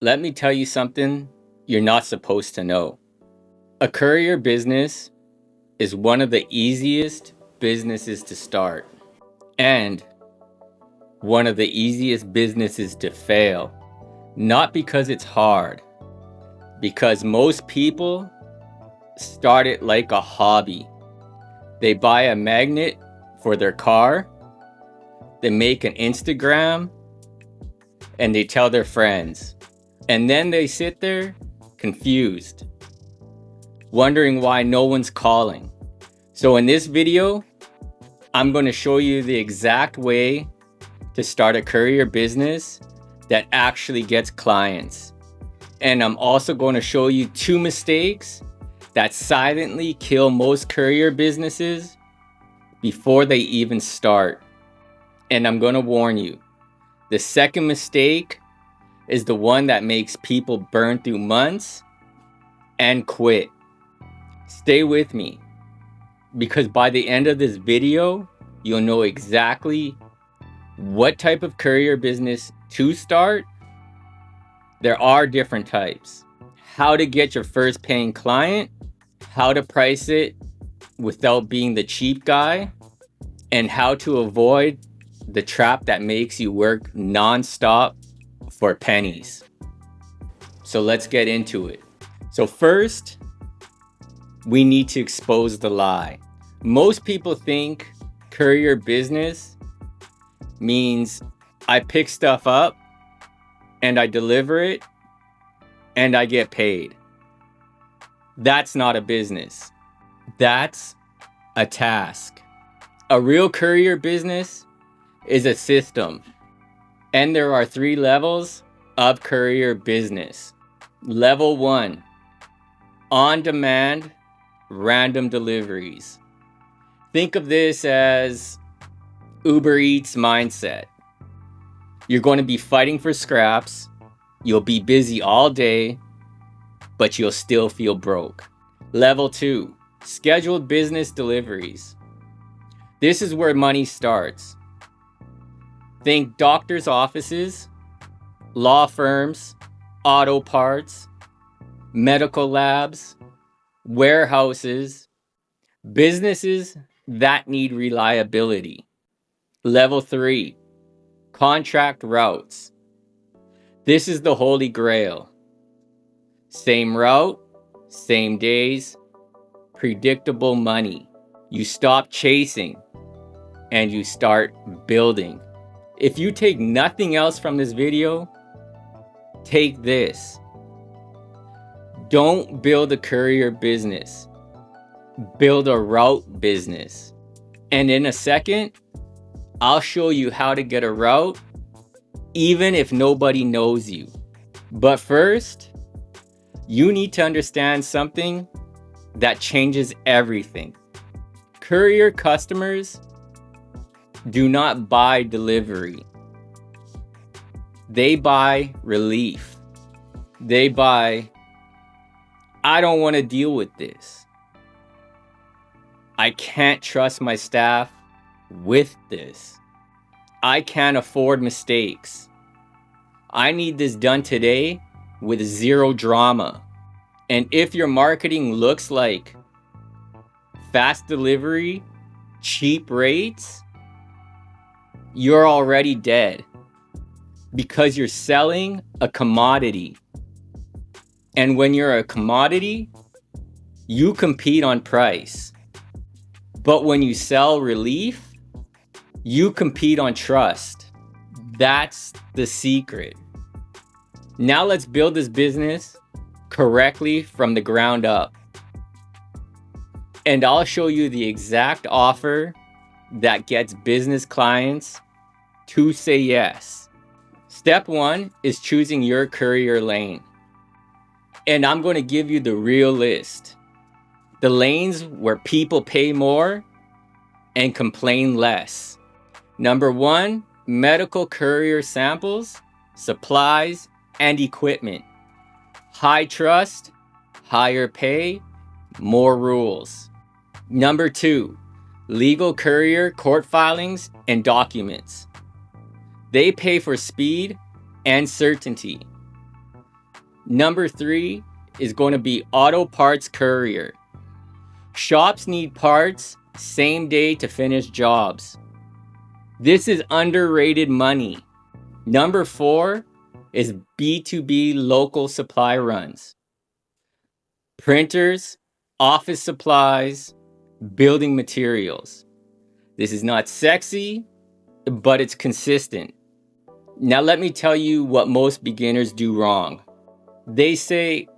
Let me tell you something you're not supposed to know. A courier business is one of the easiest businesses to start and one of the easiest businesses to fail. Not because it's hard, because most people start it like a hobby. They buy a magnet for their car, they make an Instagram, and they tell their friends. And then they sit there confused, wondering why no one's calling. So in this video, I'm going to show you the exact way to start a courier business that actually gets clients. And I'm also going to show you 2 mistakes that silently kill most courier businesses before they even start. And I'm going to warn you, the second mistake is the one that makes people burn through months and quit. Stay with me, because by the end of this video, you'll know exactly what type of courier business to start. There are different types. How to get your first paying client, how to price it without being the cheap guy, and how to avoid the trap that makes you work non-stop for pennies. So let's get into it. So first, we need to expose the lie. Most people think courier business means I pick stuff up and I deliver it and I get paid. That's not a business. That's a task. A real courier business is a system. And there are 3 levels of courier business. Level 1, on-demand random deliveries. Think of this as Uber Eats mindset. You're going to be fighting for scraps. You'll be busy all day, but you'll still feel broke. Level 2, scheduled business deliveries. This is where money starts. Think doctors' offices, law firms, auto parts, medical labs, warehouses, businesses that need reliability. Level 3, contract routes. This is the holy grail. Same route, same days, predictable money. You stop chasing and you start building. If you take nothing else from this video, take this. Don't build a courier business. Build a route business. And in a second, I'll show you how to get a route even if nobody knows you. But first, you need to understand something that changes everything. Courier customers do not buy delivery. They buy relief. They buy, I don't want to deal with this. I can't trust my staff with this. I can't afford mistakes. I need this done today with 0 drama. And if your marketing looks like fast delivery, cheap rates, you're already dead, because you're selling a commodity. And when you're a commodity, you compete on price. But when you sell relief, you compete on trust. That's the secret. Now let's build this business correctly from the ground up. And I'll show you the exact offer that gets business clients to say yes. Step 1 is choosing your courier lane. And I'm going to give you the real list. The lanes where people pay more and complain less. Number 1, medical courier samples, supplies, and equipment. High trust, higher pay, more rules. Number 2, legal courier court filings and documents. They pay for speed and certainty. Number 3 is going to be auto parts courier. Shops need parts same day to finish jobs. This is underrated money. Number 4 is B2B local supply runs. Printers, office supplies, building materials. This is not sexy, but it's consistent. Now let me tell you what most beginners do wrong. They say,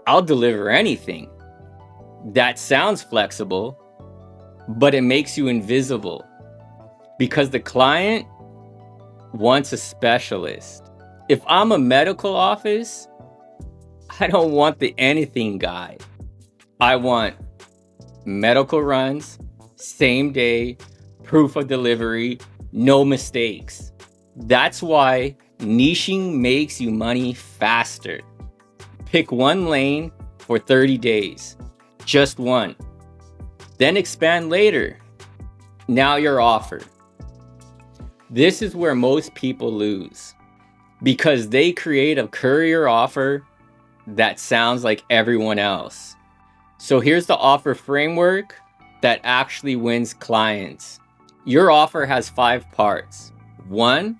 I'll deliver anything. That sounds flexible, but it makes you invisible because the client wants a specialist. If I'm a medical office, I don't want the anything guy. I want medical runs, same day, proof of delivery, no mistakes. That's why niching makes you money faster. Pick one lane for 30 days, just one. Then expand later. Now your offer. This is where most people lose because they create a courier offer that sounds like everyone else. So here's the offer framework that actually wins clients. Your offer has 5 parts. 1,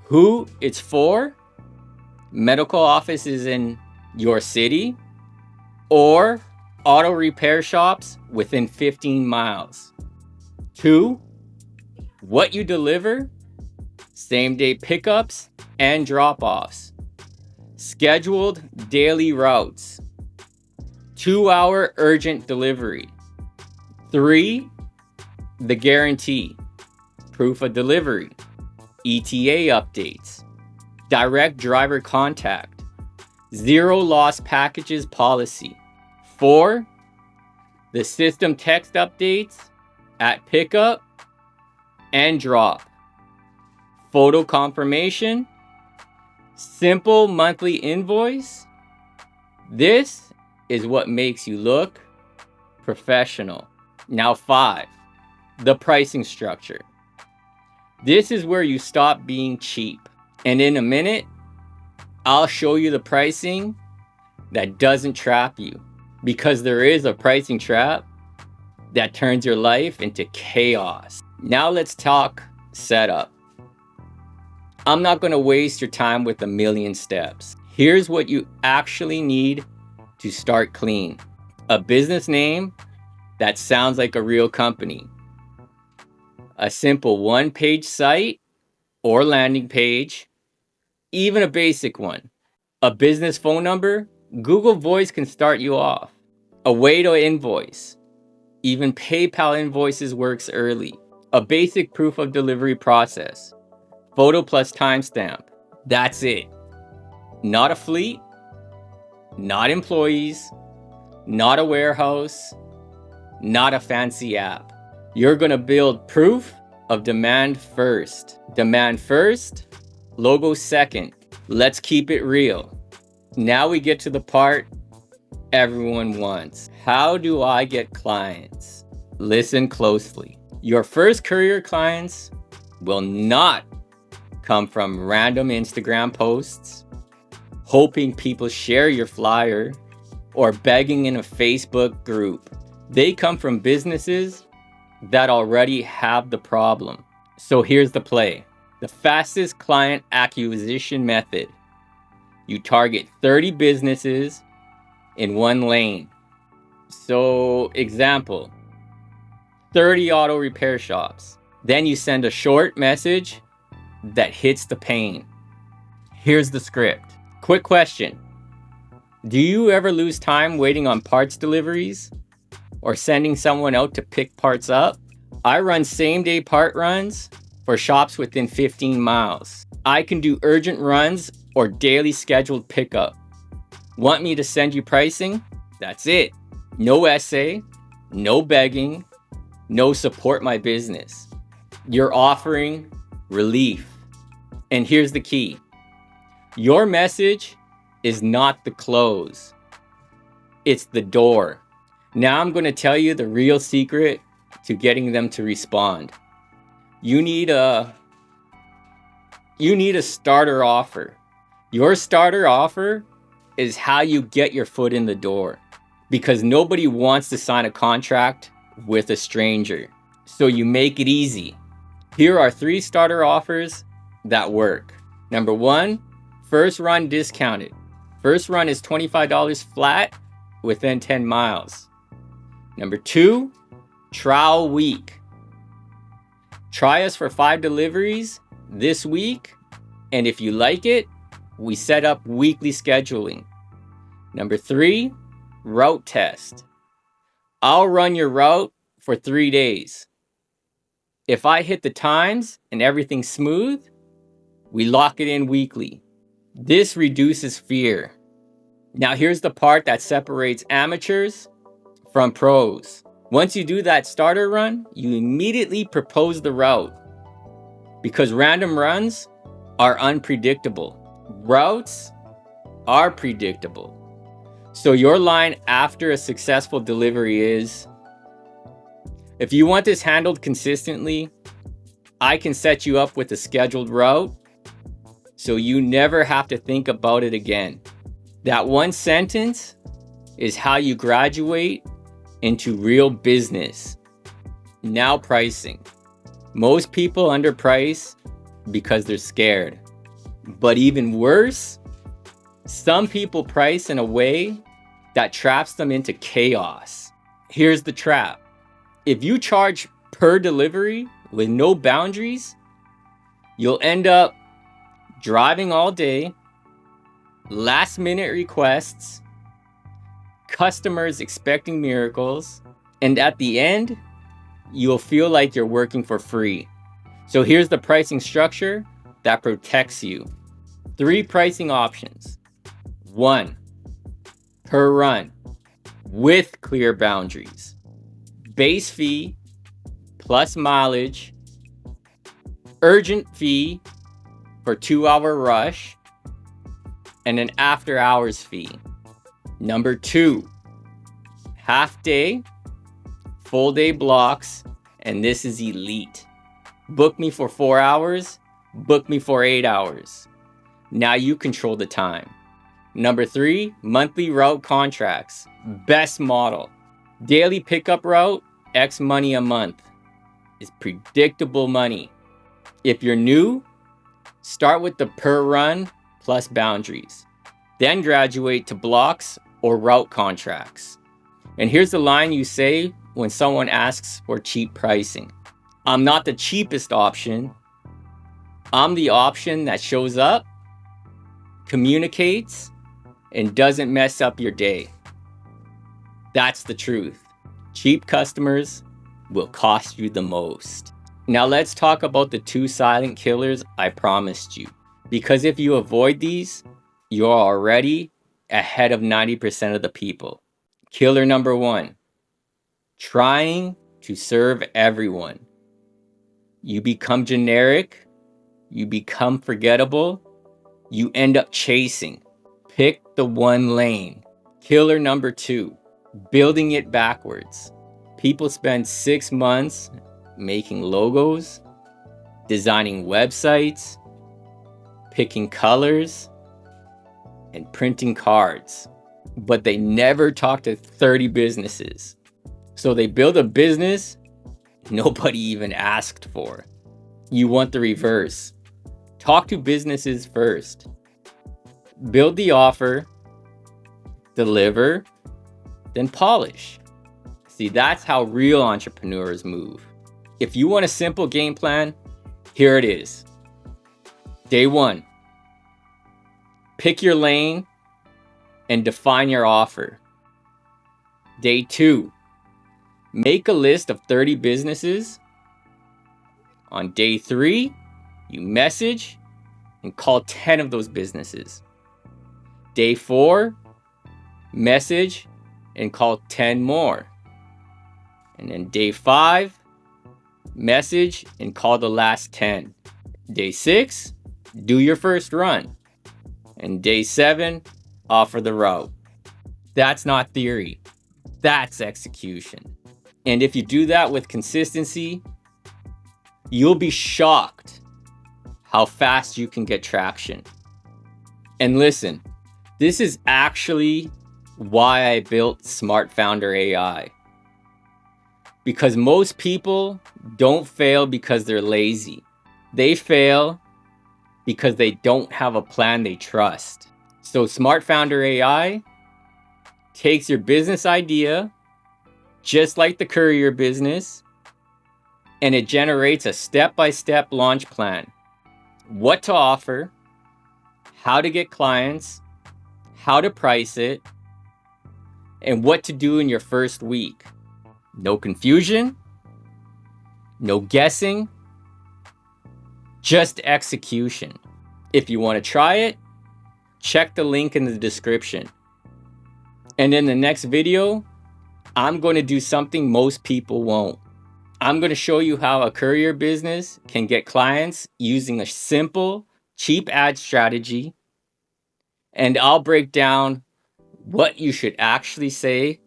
who it's for, medical offices in your city, or auto repair shops within 15 miles. 2, what you deliver, same day pickups and drop-offs, scheduled daily routes, 2-hour urgent delivery. 3, the guarantee, proof of delivery, ETA updates, direct driver contact, 0 lost packages policy. 4, the system text updates at pickup and drop, photo confirmation, simple monthly invoice. This is what makes you look professional. Now 5, the pricing structure. This is where you stop being cheap. And in a minute, I'll show you the pricing that doesn't trap you, because there is a pricing trap that turns your life into chaos. Now let's talk setup. I'm not going to waste your time with a million steps. Here's what you actually need to start clean. A business name that sounds like a real company. A simple one-page site or landing page, even a basic one. A business phone number, Google Voice can start you off. A way to invoice. Even PayPal invoices works early. A basic proof of delivery process. Photo plus timestamp. That's it. Not a fleet, not employees, not a warehouse, not a fancy app. You're gonna build proof of demand first. Demand first, logo second. Let's keep it real. Now we get to the part everyone wants. How do I get clients? Listen closely. Your first courier clients will not come from random Instagram posts, hoping people share your flyer, or begging in a Facebook group. They come from businesses that already have the problem. So here's the play. The fastest client acquisition method. You target 30 businesses in one lane. So example, 30 auto repair shops. Then you send a short message that hits the pain. Here's the script. Quick question. Do you ever lose time waiting on parts deliveries or sending someone out to pick parts up? I run same-day part runs for shops within 15 miles. I can do urgent runs or daily scheduled pickup. Want me to send you pricing? That's it. No essay, no begging, no support my business. You're offering relief. And here's the key. Your message is not the close. It's the door. Now I'm going to tell you the real secret to getting them to respond. You need a starter offer. Your starter offer is how you get your foot in the door, because nobody wants to sign a contract with a stranger. So you make it easy. Here are 3 starter offers that work. Number 1, first run discounted. First run is $25 flat within 10 miles. Number 2, trial week. Try us for 5 deliveries this week, and if you like it, we set up weekly scheduling. Number 3, route test. I'll run your route for 3 days. If I hit the times and everything's smooth, we lock it in weekly. This reduces fear. Now here's the part that separates amateurs from pros. Once you do that starter run, you immediately propose the route, because random runs are unpredictable. Routes are predictable. So your line after a successful delivery is, if you want this handled consistently, I can set you up with a scheduled route so you never have to think about it again. That one sentence is how you graduate into real business. Now pricing. Most people underprice because they're scared. But even worse, some people price in a way that traps them into chaos. Here's the trap. If you charge per delivery with no boundaries, you'll end up driving all day, last minute requests, customers expecting miracles, and at the end, you'll feel like you're working for free. So here's the pricing structure that protects you. 3 pricing options. 1, per run with clear boundaries. Base fee plus mileage. Urgent fee for 2-hour rush. And an after hours fee. Number 2, half day, full day blocks, and this is elite. Book me for 4 hours, book me for 8 hours. Now you control the time. Number 3, monthly route contracts. Best model. Daily pickup route, X money a month. Is predictable money. If you're new, start with the per run plus boundaries. Then graduate to blocks or route contracts. And here's the line you say when someone asks for cheap pricing. I'm not the cheapest option. I'm the option that shows up, communicates, and doesn't mess up your day. That's the truth. Cheap customers will cost you the most. Now let's talk about the 2 silent killers I promised you. Because if you avoid these, you're already ahead of 90% of the people. Killer number 1, trying to serve everyone. You become generic, you become forgettable, you end up chasing. Pick the one lane. Killer number 2, building it backwards. People spend 6 months making logos, designing websites, picking colors, and printing cards. But they never talk to 30 businesses. So they build a business nobody even asked for. You want the reverse. Talk to businesses first. Build the offer, deliver, then polish. See, that's how real entrepreneurs move. If you want a simple game plan, here it is. Day 1, pick your lane and define your offer. Day 2, make a list of 30 businesses. On day 3, you message and call 10 of those businesses. Day 4, message and call 10 more. And then day 5, message and call the last 10. Day 6, do your first run. And day 7, offer the route. That's not theory. That's execution. And if you do that with consistency, you'll be shocked how fast you can get traction. And listen, This is actually why I built SmartFoundrAI. Because most people don't fail because they're lazy. They fail because they don't have a plan they trust. So SmartFoundrAI takes your business idea, just like the Courier business, and it generates a step-by-step launch plan. What to offer, how to get clients, how to price it, and what to do in your first week. No confusion, no guessing, just execution. If you want to try it, check the link in the description. And in the next video, I'm going to do something most people won't. I'm going to show you how a courier business can get clients using a simple, cheap ad strategy. And I'll break down what you should actually say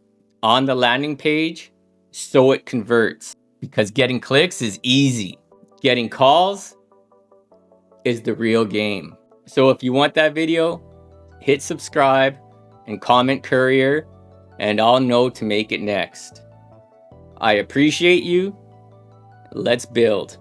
on the landing page so it converts. Because getting clicks is easy. Getting calls is the real game. So if you want that video, hit subscribe and comment Courier, and I'll know to make it next. I appreciate you. Let's build.